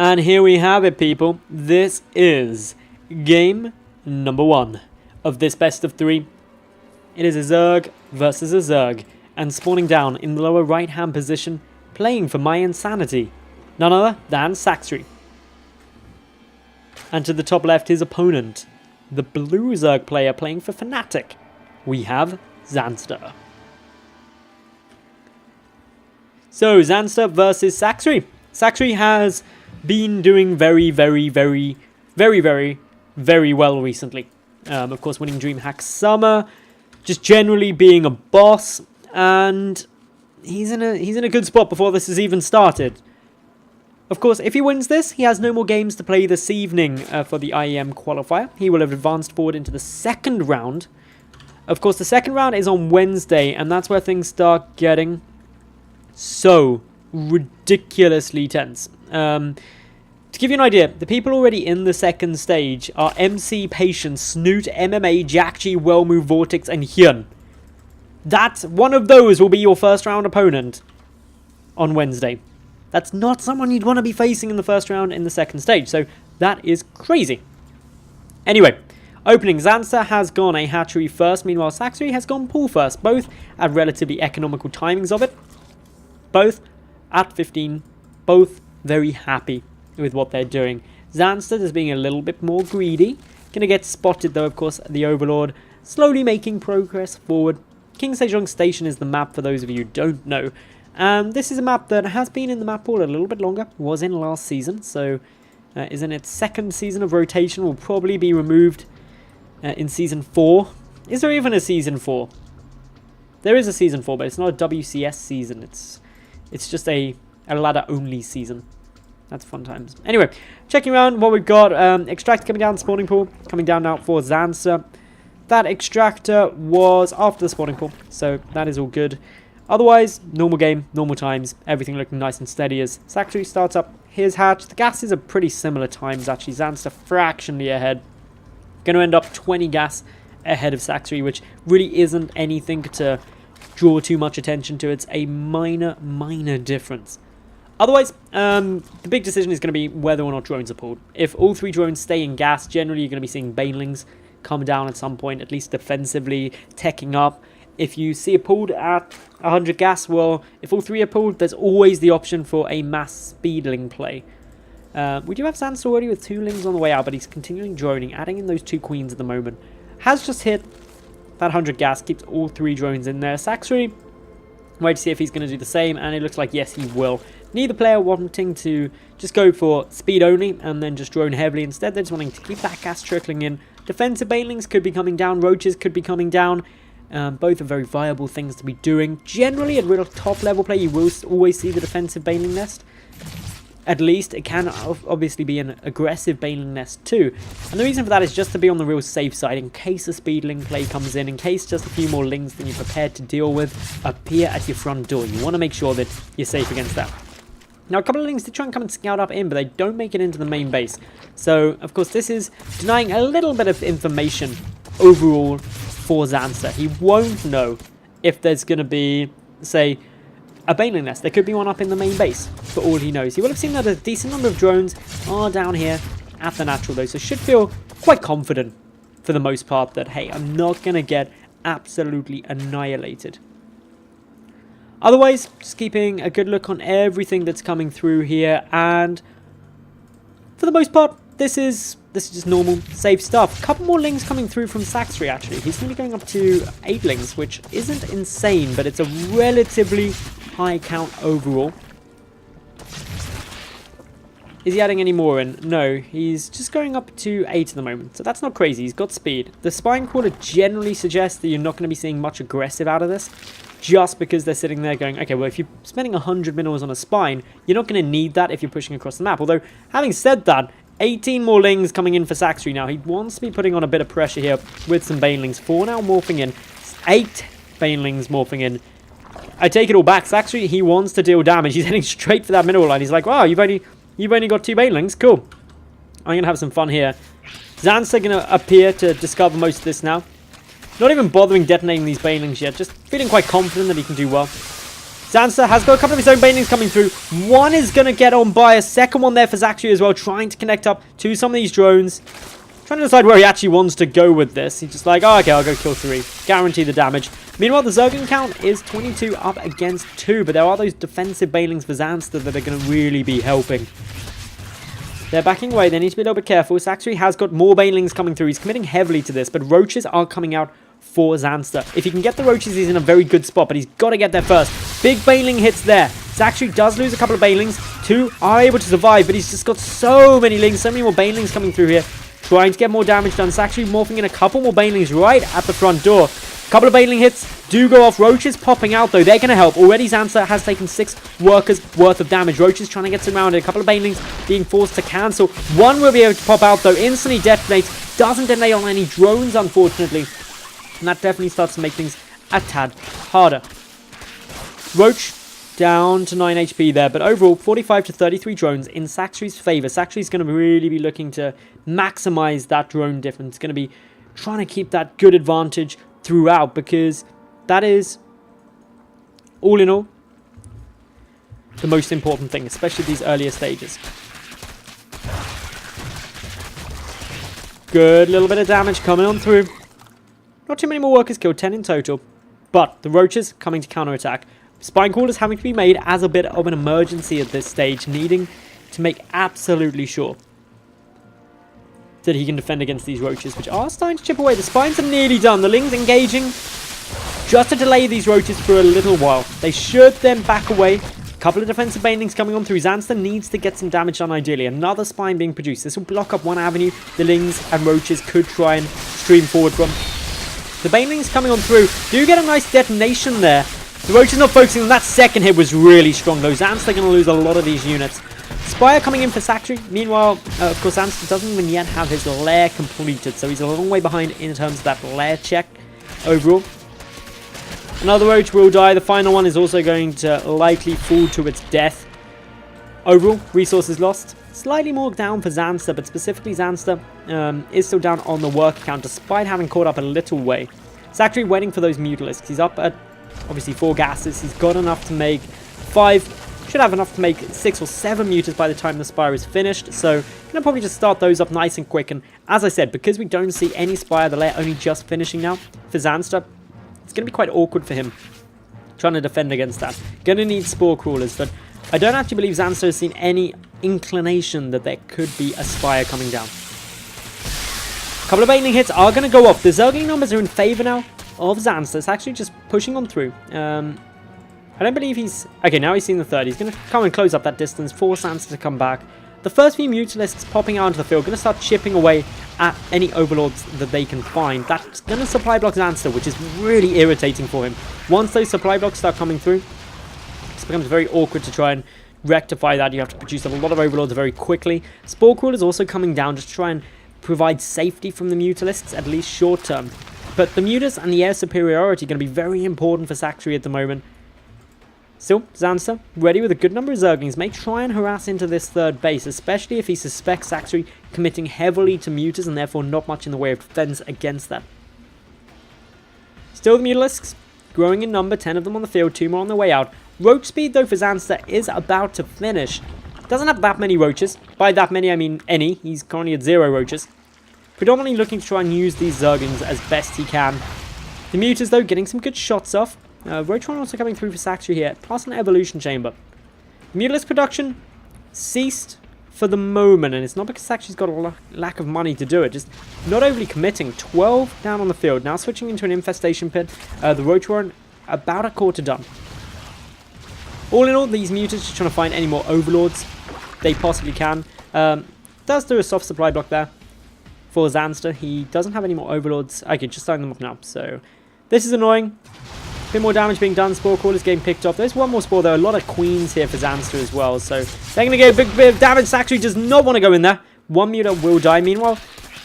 And here we have it, people. This is game number 1 of this best of 3. It is a Zerg versus a Zerg, and spawning down in the lower right hand position, playing for my insanity, none other than Sacscri. And to the top left, his opponent, the blue Zerg player playing for Fnatic. We have Zanster. So, Zanster versus Sacscri. Sacscri has been doing very well recently. Of course, winning DreamHack Summer, just generally being a boss, and he's in a good spot before this has even started. Of course, if he wins this, he has no more games to play this evening for the IEM qualifier. He will have advanced forward into the second round. Of course, the second round is on Wednesday, and that's where things start getting so ridiculously tense. To give you an idea, the people already in the second stage are MC, Patience, Snoot, MMA, Jack G, Wellmove, Vortex, and Hyun. That one of those will be your first round opponent on Wednesday. That's not someone you'd want to be facing in the first round in the second stage, so that is crazy. Anyway, opening, Zanster has gone a hatchery first, meanwhile Sacscri has gone pool first, both at relatively economical timings of it, both at 15, both very happy with what they're doing. Zanster is being a little bit more greedy. Gonna get spotted though, of course, the Overlord slowly making progress forward. King Sejong Station is the map for those of you who don't know. This is a map that has been in the map pool a little bit longer, was in last season, so is in its second season of rotation, will probably be removed in Season 4. Is there even a Season 4? There is a Season 4, but it's not a WCS season, it's just a ladder-only season. That's fun times. Anyway, checking around what we've got. Extractor coming down, spawning pool. Coming down now for Zanster. That extractor was after the spawning pool, so that is all good. Otherwise, normal game, normal times. Everything looking nice and steady as Sacscri starts up his hatch. The gases are pretty similar times, actually. Zanster fractionally ahead. Going to end up 20 gas ahead of Sacscri, which really isn't anything to draw too much attention to. It's a minor difference. Otherwise, the big decision is going to be whether or not drones are pulled. If all 3 drones stay in gas, generally you're going to be seeing banelings come down at some point, at least defensively, teching up. If you see it pulled at 100 gas, well, if all 3 are pulled, there's always the option for a mass speedling play. We do have Zanster already with 2 lings on the way out, but he's continuing droning, adding in those 2 queens at the moment. Has just hit that 100 gas, keeps all 3 drones in there. Sacscri, wait to see if he's going to do the same, and it looks like yes, he will. Neither player wanting to just go for speed only and then just drone heavily. Instead, they're just wanting to keep that gas trickling in. Defensive banelings could be coming down. Roaches could be coming down. Both are very viable things to be doing. Generally, at real top level play, you will always see the defensive baneling nest. At least, it can obviously be an aggressive baneling nest too. And the reason for that is just to be on the real safe side in case a speedling play comes in case just a few more lings than you're prepared to deal with appear at your front door. You want to make sure that you're safe against that. Now, a couple of lings did try and come and scout up in, but they don't make it into the main base. So, of course, this is denying a little bit of information overall for Zanster. He won't know if there's going to be, say, a baneling nest. There could be one up in the main base, for all he knows. He will have seen that a decent number of drones are down here at the natural, though, so should feel quite confident for the most part that, hey, I'm not going to get absolutely annihilated. Otherwise, just keeping a good look on everything that's coming through here, and for the most part, this is just normal, safe stuff. A couple more lings coming through from Sacscri, actually. He's going to be going up to 8 lings, which isn't insane, but it's a relatively high count overall. Is he adding any more in? No, he's just going up to 8 at the moment, so that's not crazy. He's got speed. The spine crawler generally suggests that you're not going to be seeing much aggressive out of this, just because they're sitting there going, okay, well, if you're spending 100 minerals on a spine, you're not going to need that if you're pushing across the map. Although, having said that, 18 more lings coming in for Sacscri now. He wants to be putting on a bit of pressure here with some banelings. 4 now morphing in. 8 banelings morphing in. I take it all back. Sacscri, he wants to deal damage. He's heading straight for that mineral line. He's like, wow, you've only got 2 banelings. Cool. I'm going to have some fun here. Zanster going to appear to discover most of this now. Not even bothering detonating these banelings yet. Just feeling quite confident that he can do well. Zanster has got a couple of his own banelings coming through. One is going to get on by a second one there for Sacscri as well, trying to connect up to some of these drones. Trying to decide where he actually wants to go with this. He's just like, oh, okay, I'll go kill 3. Guarantee the damage. Meanwhile, the Zergling count is 22 up against 2, but there are those defensive banelings for Zanster that are going to really be helping. They're backing away. They need to be a little bit careful. Sacscri has got more banelings coming through. He's committing heavily to this, but roaches are coming out for Zanster. If he can get the roaches, he's in a very good spot, but he's got to get there first. Big baneling hits there. Sacscri does lose a couple of banelings. 2 are able to survive, but he's just got so many lings, so many more banelings coming through here. Trying to get more damage done. Sacscri morphing in a couple more banelings right at the front door. A couple of baneling hits do go off. Roaches popping out though. They're going to help. Already Zanster has taken 6 workers worth of damage. Roaches trying to get surrounded. A couple of banelings being forced to cancel. One will be able to pop out though. Instantly detonates. Doesn't detonate on any drones unfortunately. And that definitely starts to make things a tad harder. Roach down to 9 HP there, but overall 45 to 33 drones in Sacscri's favor. Sacscri's going to really be looking to maximize that drone difference. Going to be trying to keep that good advantage throughout, because that is, all in all, the most important thing, especially these earlier stages. Good little bit of damage coming on through. Not too many more workers killed, 10 in total, but the roaches coming to counterattack. Spine Crawlers having to be made as a bit of an emergency at this stage, needing to make absolutely sure that he can defend against these roaches, which are starting to chip away. The spines are nearly done. The lings engaging just to delay these roaches for a little while. They should then back away. A couple of defensive banelings coming on through. Zanster needs to get some damage done ideally. Another spine being produced. This will block up one avenue the lings and roaches could try and stream forward from. The banelings coming on through do get a nice detonation there. The roaches not focusing on that second hit was really strong though. Zanster going to lose a lot of these units. Spire coming in for Sacscri. Meanwhile, of course, Zanster doesn't even yet have his lair completed, so he's a long way behind in terms of that lair check overall. Another roach will die. The final one is also going to likely fall to its death. Overall, resources lost. Slightly more down for Zanster, but specifically Zanster is still down on the work count despite having caught up a little way. Sacscri waiting for those mutalisks. He's up at obviously 4 gases. He's got enough to make 5. Should have enough to make 6 or 7 mutas by the time the Spire is finished. So, gonna probably just start those up nice and quick. And as I said, because we don't see any Spire, the layer only just finishing now for Zanster, it's gonna be quite awkward for him trying to defend against that. Gonna need Spore Crawlers, but I don't actually believe Zanster has seen any inclination that there could be a Spire coming down. A couple of baneling hits are gonna go off. The Zergling numbers are in favor now of Zanster. It's actually just pushing on through. I don't believe he's... Okay, now he's seen the third. He's going to come and close up that distance, force Zanster to come back. The first few mutalisks popping out into the field, going to start chipping away at any overlords that they can find. That's going to supply block Zanster, which is really irritating for him. Once those supply blocks start coming through, it becomes very awkward to try and rectify that. You have to produce a lot of overlords very quickly. Spore Crawl is also coming down just to try and provide safety from the mutalisks, at least short term. But the mutas and the air superiority are going to be very important for Sacscri at the moment. Still, Zanster, ready with a good number of Zerglings, may try and harass into this third base, especially if he suspects Sacscri committing heavily to mutas and therefore not much in the way of defense against that. Still the mutalisks, growing in number, 10 of them on the field, 2 more on the way out. Roach speed though for Zanster is about to finish. Doesn't have that many roaches. By that many I mean any. He's currently at 0 roaches. Predominantly looking to try and use these Zerglings as best he can. The mutas though getting some good shots off. Roach also coming through for Sacscri here, plus an evolution chamber. Mutalisk production ceased for the moment, and it's not because Sacscri's got a lack of money to do it, just not overly committing. 12 down on the field, now switching into an infestation pit. The Roach Warren about a quarter done. All in all, these mutants just trying to find any more overlords they possibly can. Does do a soft supply block there for Zanster. He doesn't have any more overlords. Okay, just starting them up now, so this is annoying. A bit more damage being done. Spore Crawlers getting picked off. There's one more Spore though. A lot of Queens here for Zanster as well. So they're going to get a big bit of damage. Sacscri does not want to go in there. One muta will die. Meanwhile,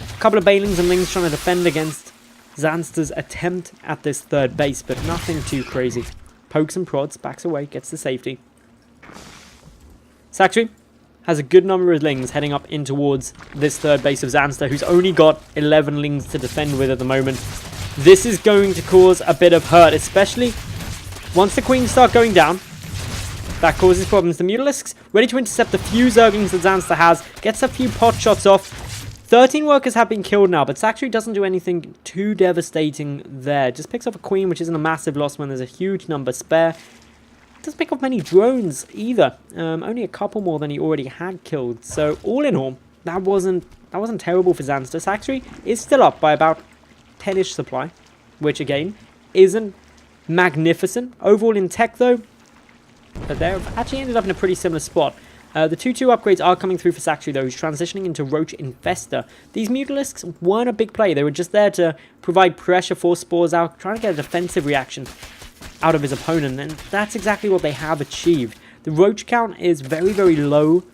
a couple of Banelings and Lings trying to defend against Zanster's attempt at this third base. But nothing too crazy. Pokes and prods. Backs away. Gets the safety. Sacscri has a good number of Lings heading up in towards this third base of Zanster, who's only got 11 Lings to defend with at the moment. This is going to cause a bit of hurt, especially once the Queens start going down. That causes problems. The Mutalisks ready to intercept the few Zerglings that Zanster has. Gets a few pot shots off. 13 workers have been killed now, but Sacscri doesn't do anything too devastating there. Just picks up a queen, which isn't a massive loss when there's a huge number spare. Doesn't pick up many drones either. Only a couple more than he already had killed. So all in all, that wasn't terrible for Zanster. Sacscri is still up by about 10-ish supply, which again isn't magnificent. Overall in tech though, but they've actually ended up in a pretty similar spot. The 2-2 upgrades are coming through for Sacscri though, who's transitioning into Roach Infester. These Mutalisks weren't a big play. They were just there to provide pressure, force spores out, trying to get a defensive reaction out of his opponent, and that's exactly what they have achieved. The Roach count is very, very low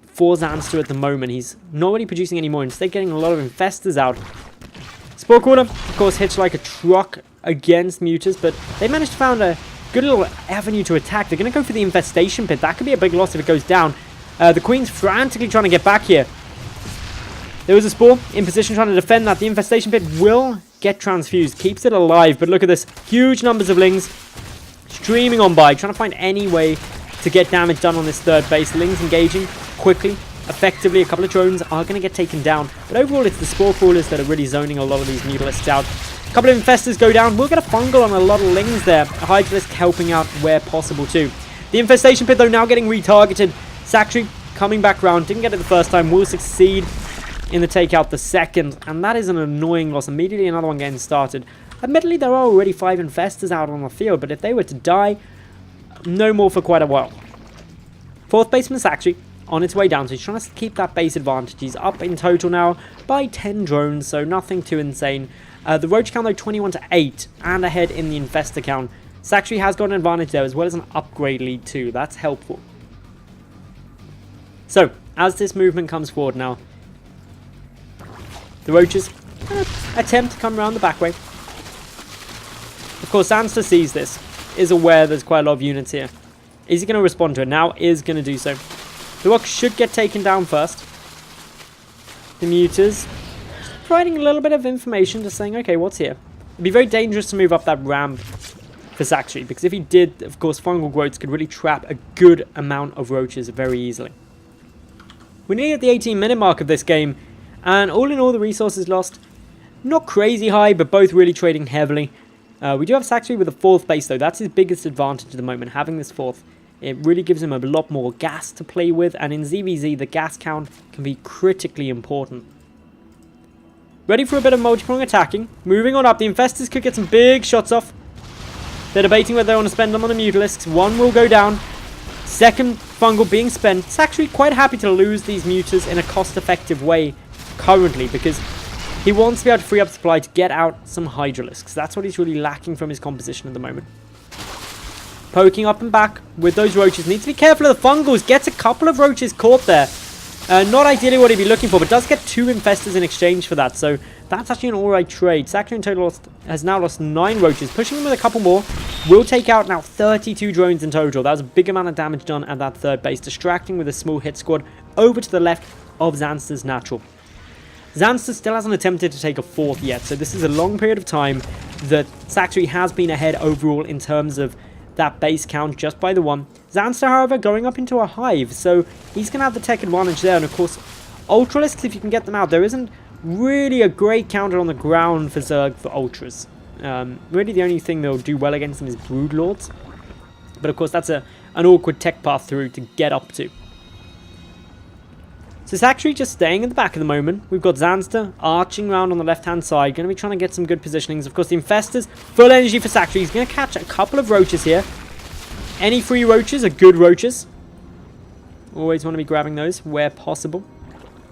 for Zanster at the moment. He's not really producing anymore, instead getting a lot of Infestors out. Spore Quarter, of course, hits like a truck against Mutas, but they managed to find a good little avenue to attack. They're going to go for the Infestation Pit. That could be a big loss if it goes down. The Queen's frantically trying to get back here. There was a Spore in position trying to defend that. The Infestation Pit will get transfused, keeps it alive, but look at this. Huge numbers of Lings streaming on by, trying to find any way to get damage done on this third base. Lings engaging quickly, effectively. A couple of drones are going to get taken down, but overall it's the Spore Crawlers that are really zoning a lot of these Mutalisks out. A couple of Infestors go down. We'll get a Fungal on a lot of Lings there. A Hydralisk helping out where possible too. The Infestation Pit though now getting retargeted. Sacscri coming back round, didn't get it the first time, will succeed in the takeout the second, and that is an annoying loss. Immediately another one getting started. Admittedly, there are already 5 Infestors out on the field, but if they were to die, no more for quite a while. Fourth baseman Sacscri on its way down, so he's trying to keep that base advantage. He's up in total now by 10 drones, so nothing too insane. The Roach count though 21-8, and ahead in the Infestor count. Sacscri has got an advantage there, as well as an upgrade lead too. That's helpful. So, as this movement comes forward now, the Roaches attempt to come around the back way. Of course, Zanster sees this, is aware there's quite a lot of units here. Is he going to respond to it? Now is going to do so. The Rock should get taken down first. The Mutas providing a little bit of information, just saying, okay, what's here? It'd be very dangerous to move up that ramp for Sacscri, because if he did, of course, Fungal Growths could really trap a good amount of Roaches very easily. We're nearly at the 18-minute mark of this game, and all in all, the resources lost, not crazy high, but both really trading heavily. We do have Sacscri with a 4th base, though. That's his biggest advantage at the moment, having this 4th. It really gives him a lot more gas to play with, and in ZvZ, the gas count can be critically important. Ready for a bit of multi-prong attacking. Moving on up, the Infestors could get some big shots off. They're debating whether they want to spend them on the Mutalisks. One will go down. Second Fungal being spent. Sacscri quite happy to lose these Mutas in a cost-effective way currently, because he wants to be able to free up supply to get out some Hydralisks. That's what he's really lacking from his composition at the moment. Poking up and back with those Roaches. Needs to be careful of the Fungals. Gets a couple of Roaches caught there. Not ideally what he'd be looking for, but does get 2 Infestors in exchange for that. So that's actually an alright trade. Sacscri in total has now lost 9 Roaches. Pushing him with a couple more. Will take out now 32 drones in total. That was a big amount of damage done at that third base. Distracting with a small hit squad over to the left of Zanster's natural. Zanster still hasn't attempted to take a 4th yet, so this is a long period of time that Sacscri has been ahead overall in terms of that base count just by the 1. Zanster, however, going up into a hive, so he's going to have the tech advantage there, and of course, Ultralisks, if you can get them out, there isn't really a great counter on the ground for Zerg for Ultras. Really the only thing they'll do well against them is Broodlords, but of course that's an awkward tech path through to get up to. So Sacscri just staying at the back at the moment. We've got Zanster arching around on the left-hand side. Going to be trying to get some good positionings. Of course, the Infestors, full energy for Sacscri. He's going to catch a couple of Roaches here. Any free Roaches are good Roaches. Always want to be grabbing those where possible.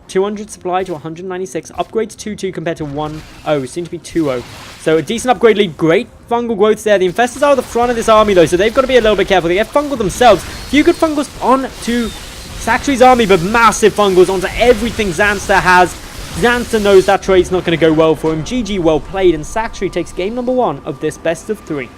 200 supply to 196. Upgrade to 2-2 compared to 1-0. Soon to be 2-0. So a decent upgrade lead. Great Fungal Growths there. The Infestors are at the front of this army, though, so they've got to be a little bit careful. They get Fungal themselves. Few good Fungals on to Sacscri's army, but massive Fungals onto everything Zanster has. Zanster knows that trade's not going to go well for him. GG, well played, and Sacscri takes game number 1 of this best of 3.